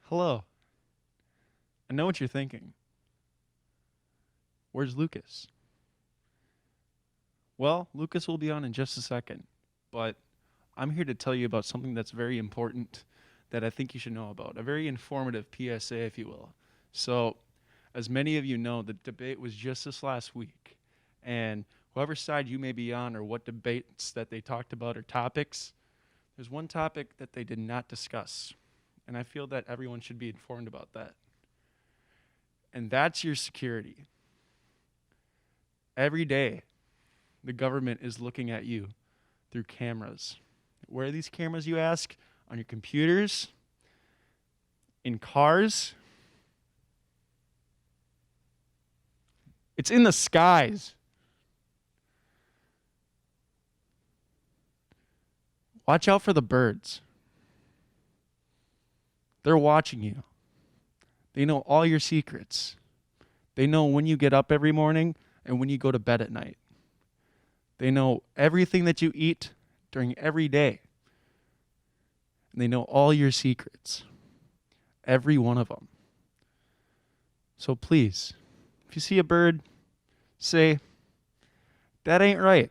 Hello. I know what you're thinking. Where's Lucas? Well, Lucas will be on in just a second, but I'm here to tell you about something that's very important that I think you should know about. A very informative PSA, if you will. So, as many of you know, the debate was just this last week, and whoever side you may be on or what debates that they talked about or topics, there's one topic that they did not discuss, and I feel that everyone should be informed about that. And that's your security. Every day, the government is looking at you through cameras. Where are these cameras, you ask? On your computers? In cars? It's in the skies. Watch out for the birds. They're watching you. They know all your secrets. They know when you get up every morning and when you go to bed at night. They know everything that you eat during every day. And they know all your secrets. Every one of them. So please, if you see a bird, say, that ain't right.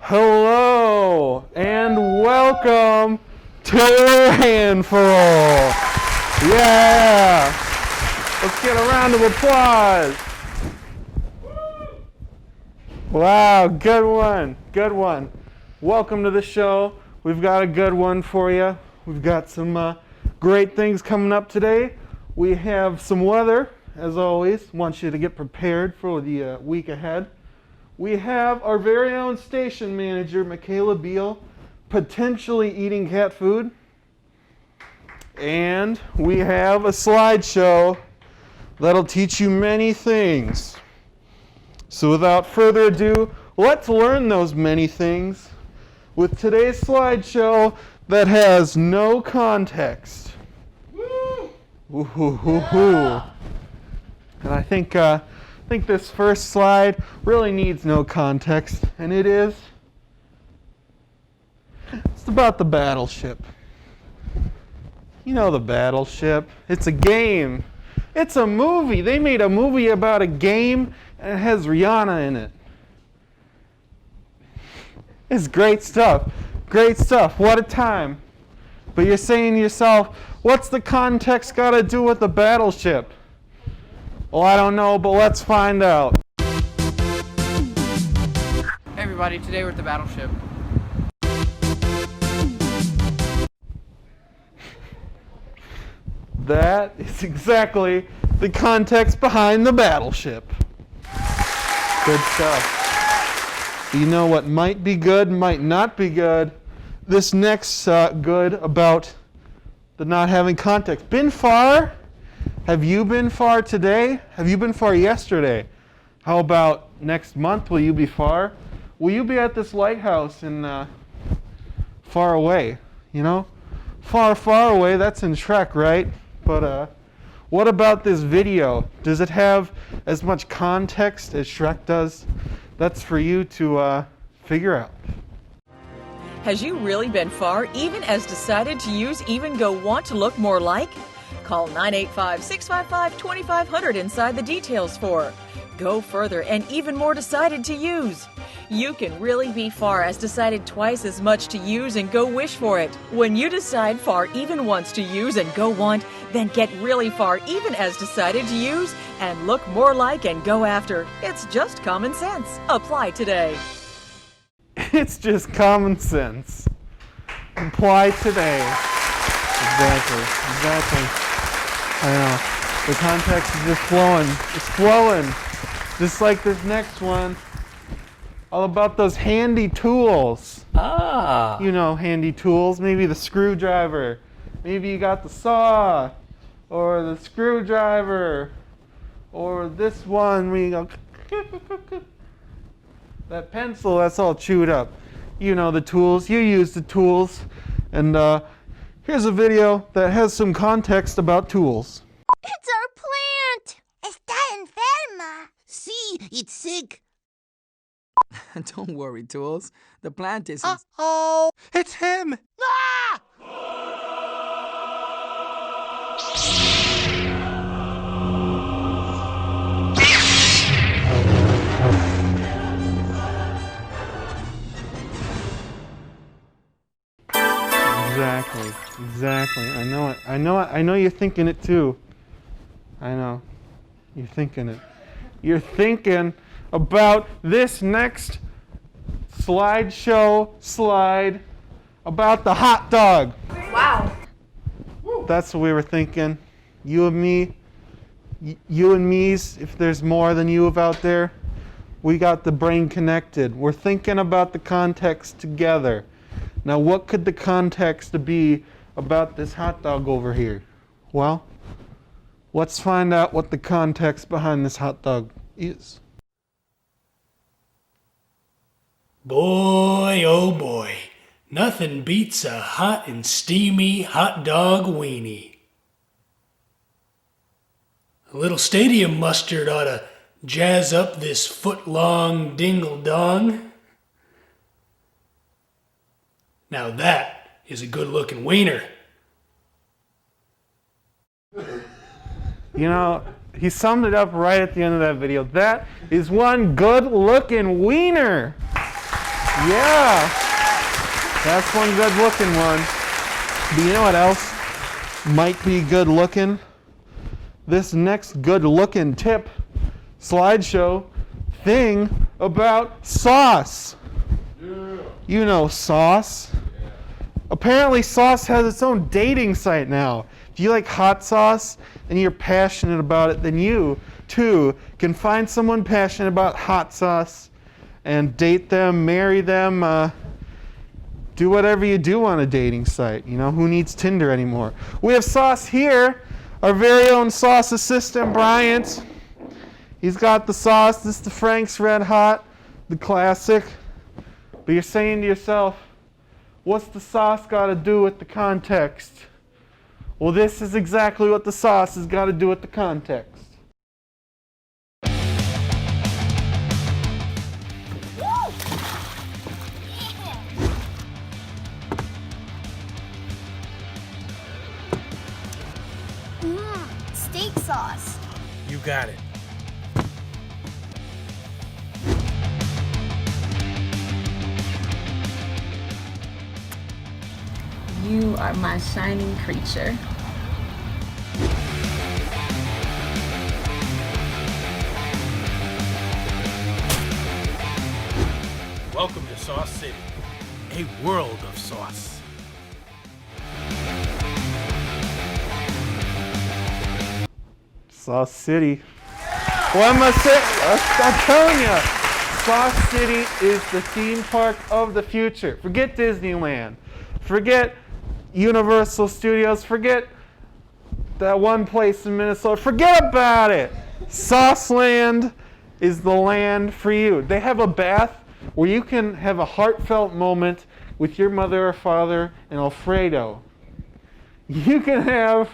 Hello and welcome to the Handful. Yeah! Let's get a round of applause. Wow, good one, good one. Welcome to the show. We've got a good one for you. We've got some great things coming up today. We have some weather, as always. Want you to get prepared for the week ahead. We have our very own station manager, Micheala Beal, potentially eating cat food. And we have a slideshow that'll teach you many things. So without further ado, let's learn those many things with today's slideshow that has no context. Woo! Woo-hoo-hoo-hoo. And I think this first slide really needs no context, and it's about the battleship. You know the battleship. It's a game. It's a movie. They made a movie about a game, and it has Rihanna in it. It's great stuff. Great stuff. What a time. But you're saying to yourself, what's the context got to do with the battleship? Well, I don't know, but let's find out. Hey everybody, today we're at the battleship. That is exactly the context behind the battleship. Good stuff. You know what might be good, might not be good. This next good about the not having context. Been far? Have you been far today? Have you been far yesterday? How about next month? Will you be far? Will you be at this lighthouse in far away? You know? Far, far away, that's in Shrek, right? But what about this video? Does it have as much context as Shrek does? That's for you to figure out. Has you really been far, even as decided to use Even Go Want to look more like? Call 985-655-2500 inside the details for Go Further and Even More Decided to Use. You can really be far as decided twice as much to use and go wish for it. When you decide far even once to use and go want, then get really far even as decided to use and look more like and go after. It's just common sense. Apply today. It's just common sense. Apply today. Exactly. I know. The context is just flowing. It's flowing. Just like this next one. All about those handy tools. Ah. You know, handy tools. Maybe the screwdriver. Maybe you got the saw. Or the screwdriver. Or this one where you go. That pencil that's all chewed up. You know the tools. You use the tools. And here's a video that has some context about tools. It's our plant! Está enferma. Sí, it's sick. Don't worry, Tools. The plant is... Uh-oh! It's him! Ah! Exactly. I know it. I know you're thinking it too. I know. You're thinking it. You're thinking about this next slideshow slide about the hot dog. Wow. That's what we were thinking. You and me, you and me's, if there's more than you out there, we got the brain connected. We're thinking about the context together. Now, what could the context be about this hot dog over here? Well, let's find out what the context behind this hot dog is. Boy, oh boy, nothing beats a hot and steamy hot dog weenie. A little stadium mustard ought to jazz up this foot-long dingle-dong. Now that is a good-looking wiener. You know, he summed it up right at the end of that video. That is one good-looking wiener. Yeah, that's one good-looking one. But you know what else might be good-looking? This next good-looking tip, slideshow, thing about sauce. Yeah. You know sauce. Yeah. Apparently sauce has its own dating site now. If you like hot sauce and you're passionate about it, then you, too, can find someone passionate about hot sauce and date them, marry them, do whatever you do on a dating site. You know, who needs Tinder anymore? We have Sauce here, our very own sauce assistant, Bryant. He's got the sauce. This is the Frank's Red Hot, the classic. But you're saying to yourself, what's the sauce got to do with the context? Well, this is exactly what the sauce has got to do with the context. Steak sauce. You got it. You are my shining creature. Welcome to Sauce City, a world of sauce. Sauce City. Well, I'm telling you, Sauce City is the theme park of the future. Forget Disneyland. Forget Universal Studios. Forget that one place in Minnesota. Forget about it. Sauceland is the land for you. They have a bath where you can have a heartfelt moment with your mother or father and Alfredo. You can have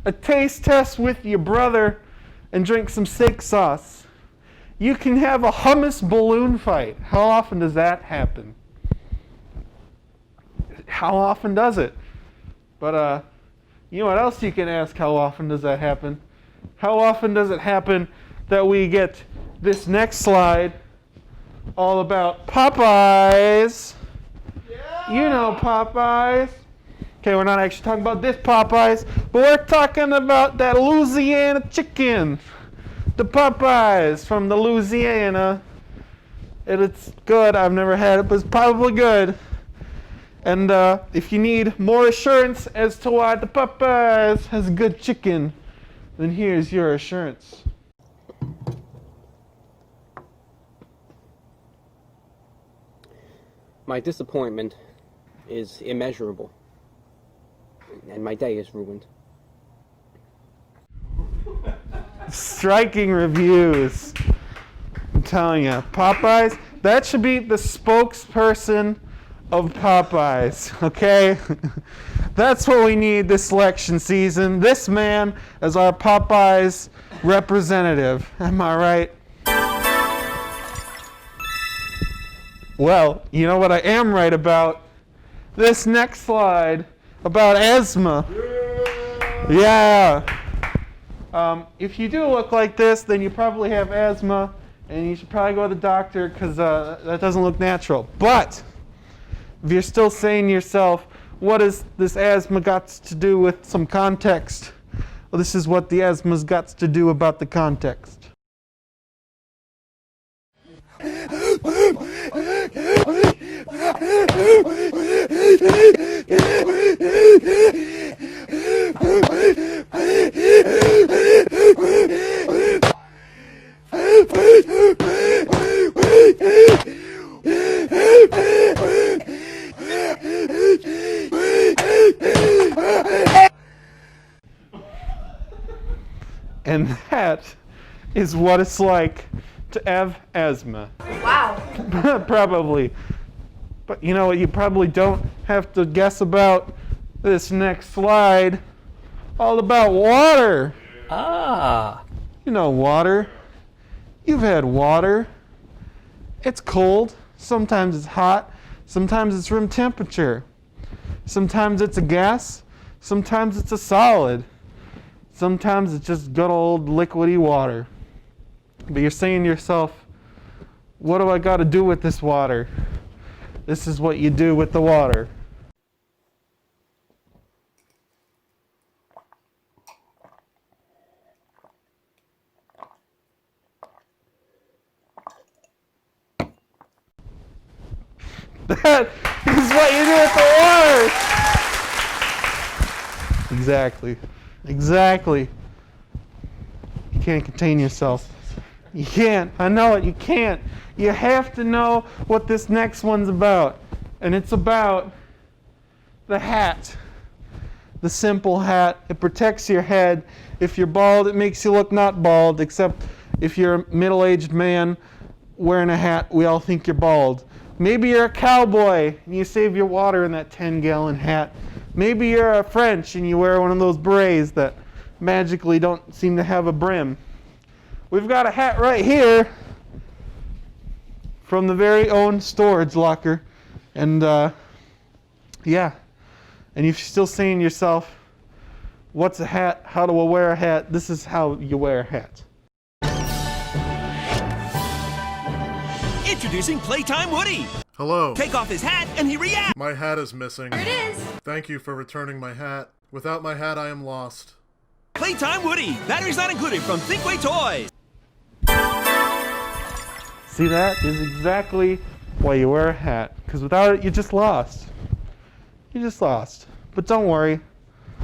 a taste test with your brother and drink some steak sauce. You can have a hummus balloon fight. How often does that happen? How often does it? But you know what else you can ask? How often does that happen? How often does it happen that we get this next slide all about Popeyes? Yeah. You know Popeyes. Okay, we're not actually talking about this Popeyes, but we're talking about that Louisiana chicken. The Popeyes from the Louisiana. And it's good. I've never had it, but it's probably good. And if you need more assurance as to why the Popeyes has good chicken, then here's your assurance. My disappointment is immeasurable, and my day is ruined. Striking reviews. I'm telling you, Popeyes, that should be the spokesperson of Popeyes, okay? That's what we need this election season. This man as our Popeyes representative. Am I right? Well, you know what I am right about? This next slide about asthma. Yeah. If you do look like this, then you probably have asthma, and you should probably go to the doctor because that doesn't look natural. But if you're still saying to yourself, what has this asthma got to do with some context? Well, this is what the asthma's got to do about the context. And that is what it's like to have asthma. Wow. Probably. But you know what? You probably don't have to guess about this next slide. All about water. Ah. You know water. You've had water. It's cold. Sometimes it's hot. Sometimes it's room temperature. Sometimes it's a gas. Sometimes it's a solid. Sometimes it's just good old liquidy water. But you're saying to yourself, what do I got to do with this water? This is what you do with the water. That is what you do with the water! Exactly. Exactly. You can't contain yourself. You can't. I know it. You can't. You have to know what this next one's about. And it's about the hat. The simple hat. It protects your head. If you're bald, it makes you look not bald, except if you're a middle-aged man wearing a hat, we all think you're bald. Maybe you're a cowboy and you save your water in that 10-gallon hat. Maybe you're a French and you wear one of those berets that magically don't seem to have a brim. We've got a hat right here from the very own storage locker. And yeah. And if you're still saying to yourself, what's a hat? How do I wear a hat? This is how you wear a hat. Introducing Playtime Woody. Hello. Take off his hat and he reacts. My hat is missing. Here it is. Thank you for returning my hat. Without my hat, I am lost. Playtime Woody. Batteries not included from Thinkway Toys. See, that is exactly why you wear a hat. Because without it, you're just lost. You're just lost. But don't worry.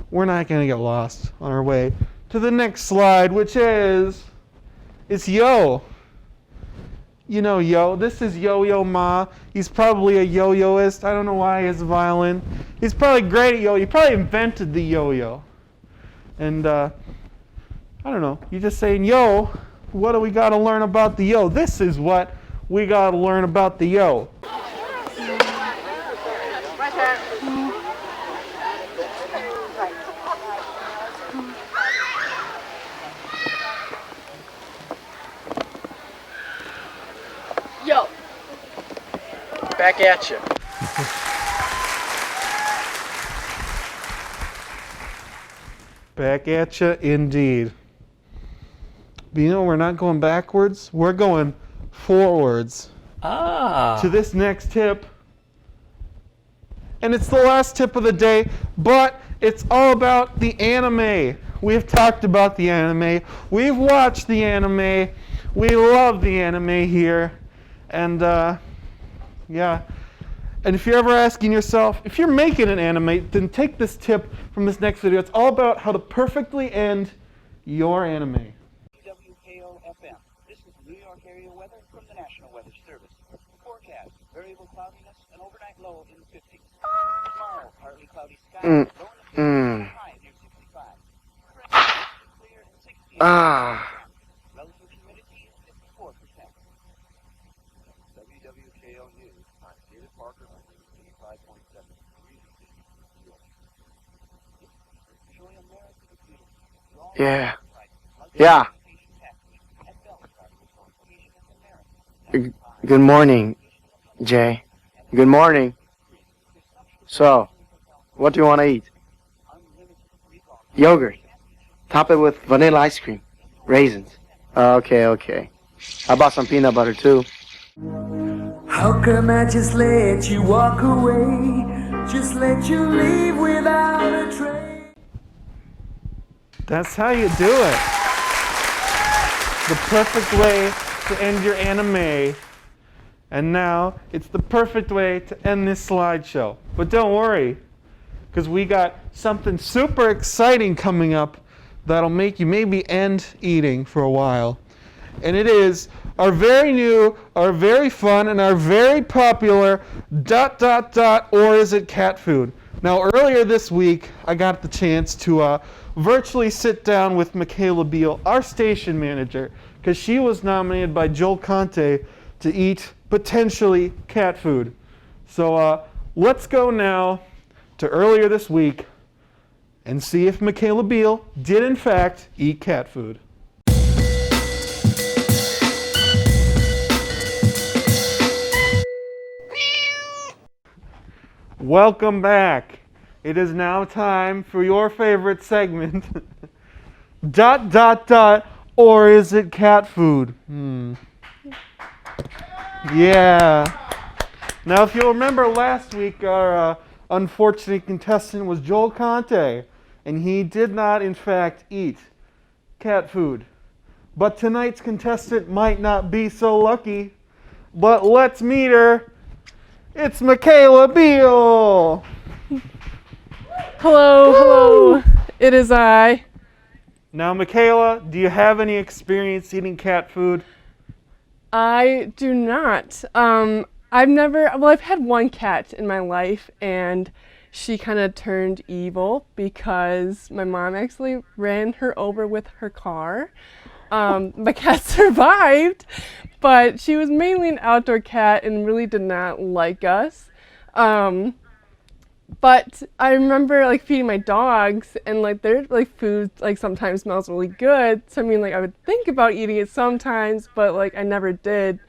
We're not going to get lost on our way to the next slide, which is Yo. You know Yo. This is Yo-Yo Ma. He's probably a yo-yoist. I don't know why he has a violin. He's probably great at yo. He probably invented the yo-yo. And I don't know. You're just saying, yo, what do we got to learn about the yo? This is what we got to learn about the yo. Yo. Back at you. Back at you, indeed. But you know, we're not going backwards. We're going forwards. To this next tip. And it's the last tip of the day, but it's all about the anime. We've talked about the anime. We've watched the anime. We love the anime here. And yeah. And if you're ever asking yourself, if you're making an anime, then take this tip from this next video. It's all about how to perfectly end your anime. WKO-FM. This is New York area weather from the National Weather Service. Forecast, variable cloudiness, and overnight low in the 50s. Tomorrow, partly cloudy skies, low in the 50s, high near 65. Clear and 60. Relative humidity is 54%. WWKO News, I'm David Parker, 85.7 degrees. Enjoy America the Beautiful. Yeah. Yeah. Good morning, Jay. Good morning. So, what do you want to eat? Yogurt. Top it with vanilla ice cream. Raisins. Okay, okay. I bought some peanut butter too. How come I just let you walk away? Just let you leave without a trace. That's how you do it. The perfect way to end your anime. And now it's the perfect way to end this slideshow. But don't worry, because we got something super exciting coming up that'll make you maybe end eating for a while. And it is our very new, our very fun, and our very popular ... or is it cat food? Now earlier this week, I got the chance to virtually sit down with Micheala Beal, our station manager, because she was nominated by Joel Conte to eat potentially cat food. So let's go now to earlier this week and see if Micheala Beal did in fact eat cat food. Welcome back. It is now time for your favorite segment. ... or is it cat food? Yeah. Now, if you'll remember last week, our unfortunate contestant was Joel Conte, and he did not, in fact, eat cat food. But tonight's contestant might not be so lucky. But let's meet her. It's Micheala Beal. Hello, hello. It is I. Now, Micheala, do you have any experience eating cat food? I do not. I've had one cat in my life, and she kind of turned evil because my mom actually ran her over with her car. My cat survived, but she was mainly an outdoor cat and really did not like us. But I remember feeding my dogs, and their food sometimes smells really good. So I mean I would think about eating it sometimes, but I never did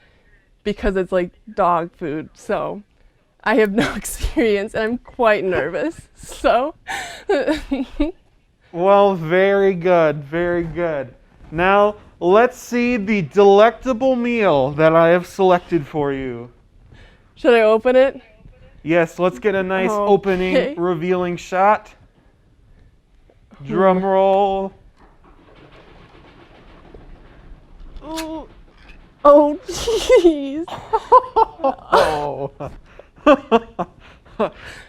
because it's dog food. So I have no experience and I'm quite nervous. So well, very good, very good. Now let's see the delectable meal that I have selected for you. Should I open it? Yes, let's get a nice opening, revealing shot. Drum roll. Oh, oh, jeez. Oh.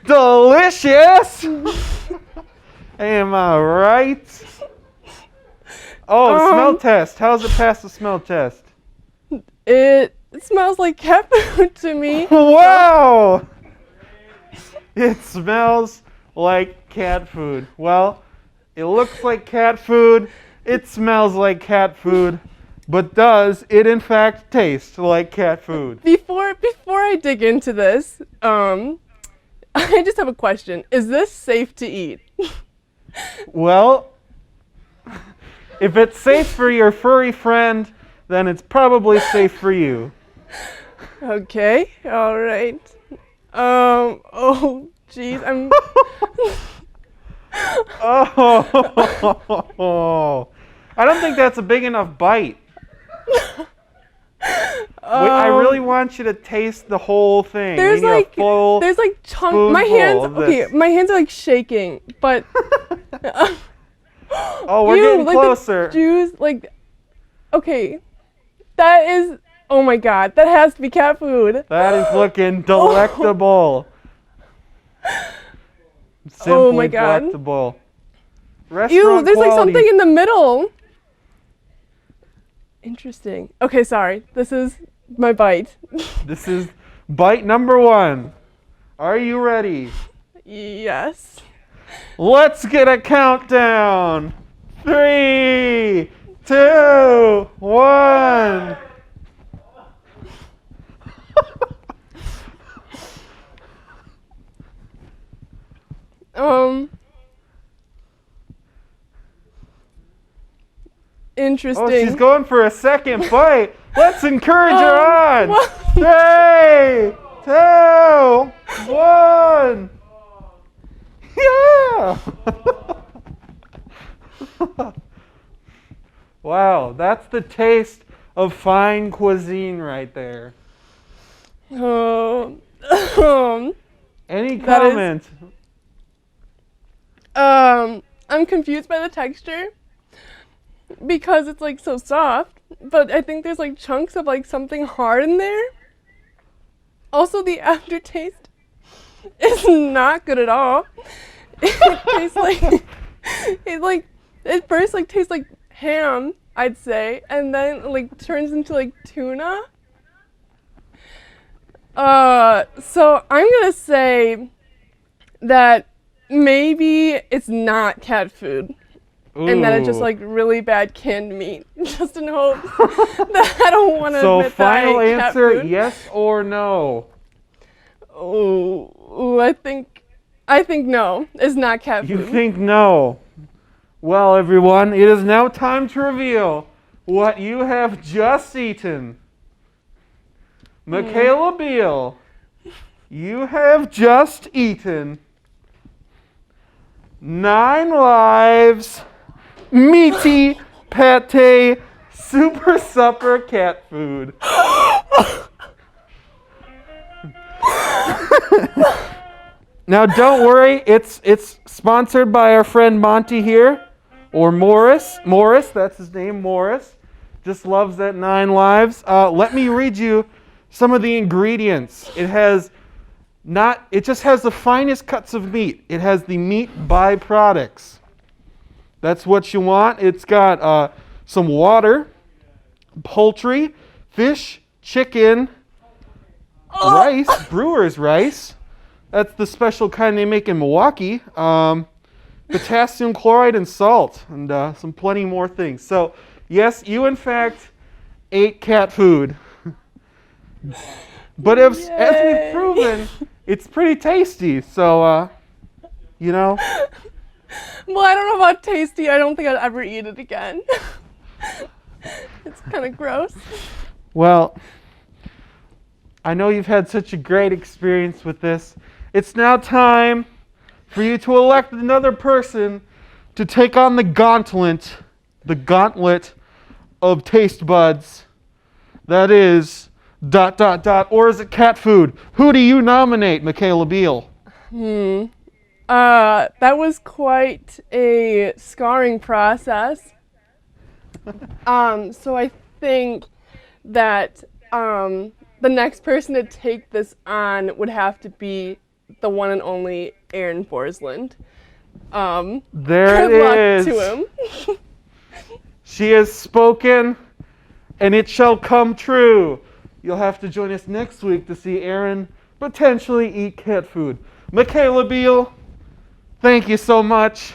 Delicious! Am I right? Oh, smell test. How does it pass the smell test? It smells like cat food to me. Wow! It smells like cat food. Well, it looks like cat food, it smells like cat food, but does it in fact taste like cat food? Before I dig into this, I just have a question. Is this safe to eat? Well, if it's safe for your furry friend, then it's probably safe for you. Okay, all right. Oh, jeez, I'm... Oh, I don't think that's a big enough bite. I really want you to taste the whole thing. There's chunks. My hands are shaking, but... Oh, we're getting closer. The juice, okay, that is... Oh my god, that has to be cat food. That is looking delectable. Simply Oh my god. delectable. Restaurant there's like quality. something in the middle. Interesting. Okay, sorry. This is my bite. This is bite number 1. Are you ready? Yes. Let's get a countdown. 3, 2, 1. Interesting. Oh, she's going for a second bite. Let's encourage her on. What? 3, 2, 1. Yeah. Wow, that's the taste of fine cuisine right there. Any comment? I'm confused by the texture because it's like so soft, but I think there's like chunks of like something hard in there. Also, the aftertaste is not good at all. It tastes like at first like tastes like ham, I'd say, and then it, like turns into like tuna. So I'm gonna say that maybe it's not cat food. Ooh. And that it's just like really bad canned meat, just in hope that I don't want to admit that I final ate cat answer, food. yes or no? Ooh, I think no. It's not cat food. You think no? Well, everyone, it is now time to reveal what you have just eaten. Micheala Beal, you have just eaten 9 lives meaty pate super supper cat food. Now don't worry, it's sponsored by our friend Monty here, or Morris. Morris, that's his name, Morris. Just loves that 9 lives. Let me read you some of the ingredients. It just has the finest cuts of meat. It has the meat byproducts. That's what you want. It's got some water, poultry, fish, chicken, rice, brewer's rice. That's the special kind they make in Milwaukee. Potassium chloride and salt, and some plenty more things. So, yes, you in fact ate cat food. But as we've proven, it's pretty tasty. So, you know. Well, I don't know about tasty. I don't think I'd ever eat it again. It's kind of gross. Well, I know you've had such a great experience with this. It's now time for you to elect another person to take on the gauntlet of taste buds. That is ... or is it cat food? Who do you nominate, Micheala Beal? That was quite a scarring process. So I think that the next person to take this on would have to be the one and only Aaron Forsland. There good luck it is. to him. She has spoken, and it shall come true. You'll have to join us next week to see Aaron potentially eat cat food. Micheala Beal, thank you so much.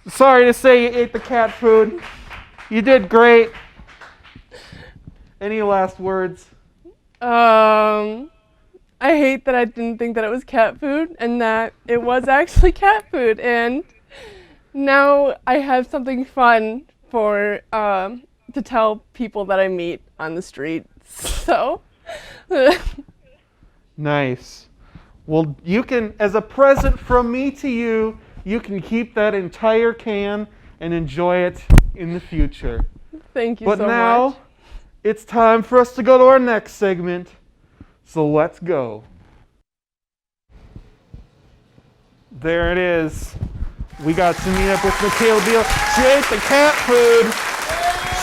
Sorry to say you ate the cat food. You did great. Any last words? I hate that I didn't think that it was cat food and that it was actually cat food, and now I have something fun for to tell people that I meet on the street. So nice. Well, you can, as a present from me to you, you can keep that entire can and enjoy it in the future. Thank you but so now, much. It's time for us to go to our next segment. So let's go. There it is. We got to meet up with Micheala Beal. She ate the cat food.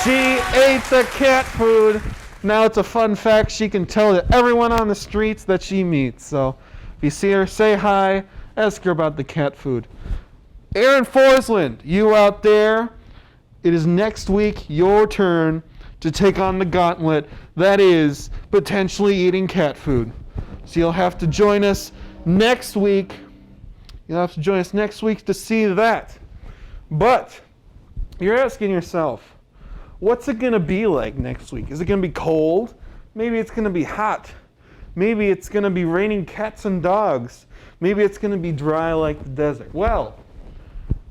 She ate the cat food. Now it's a fun fact she can tell to everyone on the streets that she meets. So if you see her, say hi, ask her about the cat food. Aaron Forsland, you out there, it is next week your turn to take on the gauntlet that is potentially eating cat food. So you'll have to join us next week. To see that. But you're asking yourself, what's it going to be like next week? Is it going to be cold? Maybe it's going to be hot. Maybe it's going to be raining cats and dogs. Maybe it's going to be dry like the desert. Well,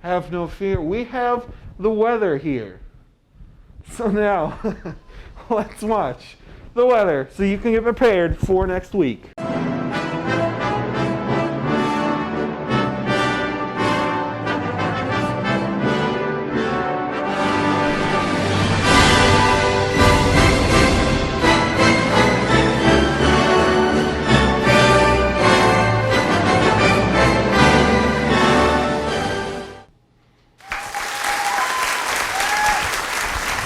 have no fear. We have the weather here. So now, let's watch the weather so you can get prepared for next week.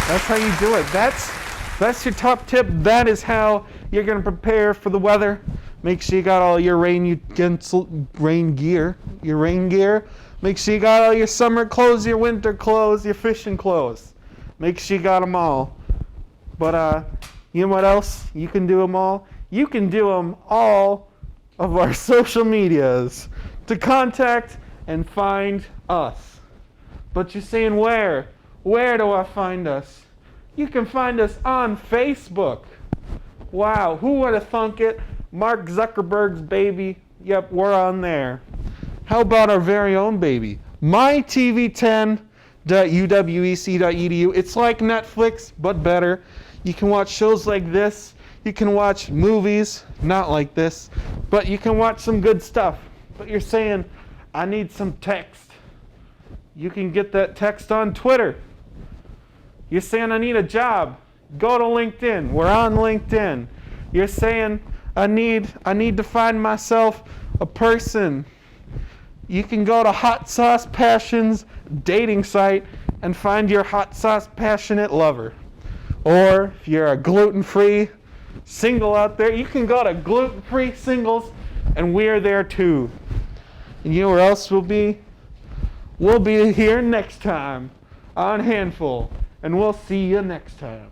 That's how you do it. That's your top tip. That is how you're going to prepare for the weather. Make sure you got all your rain gear. Make sure you got all your summer clothes, your winter clothes, your fishing clothes. Make sure you got them all. But you know what else? You can do them all. You can do them all of our social medias to contact and find us. But you're saying where? Where do I find us? You can find us on Facebook. Wow, who would have thunk it? Mark Zuckerberg's baby. Yep, we're on there. How about our very own baby? mytv10.uwec.edu. It's like Netflix, but better. You can watch shows like this. You can watch movies, not like this, but you can watch some good stuff. But you're saying, I need some text. You can get that text on Twitter. You're saying, I need a job. Go to LinkedIn. We're on LinkedIn. You're saying, I need to find myself a person. You can go to Hot Sauce Passion's dating site and find your hot sauce passionate lover. Or if you're a gluten-free single out there, you can go to Gluten-Free Singles, and we're there too. And you know where else we'll be? We'll be here next time on Handful. And we'll see you next time.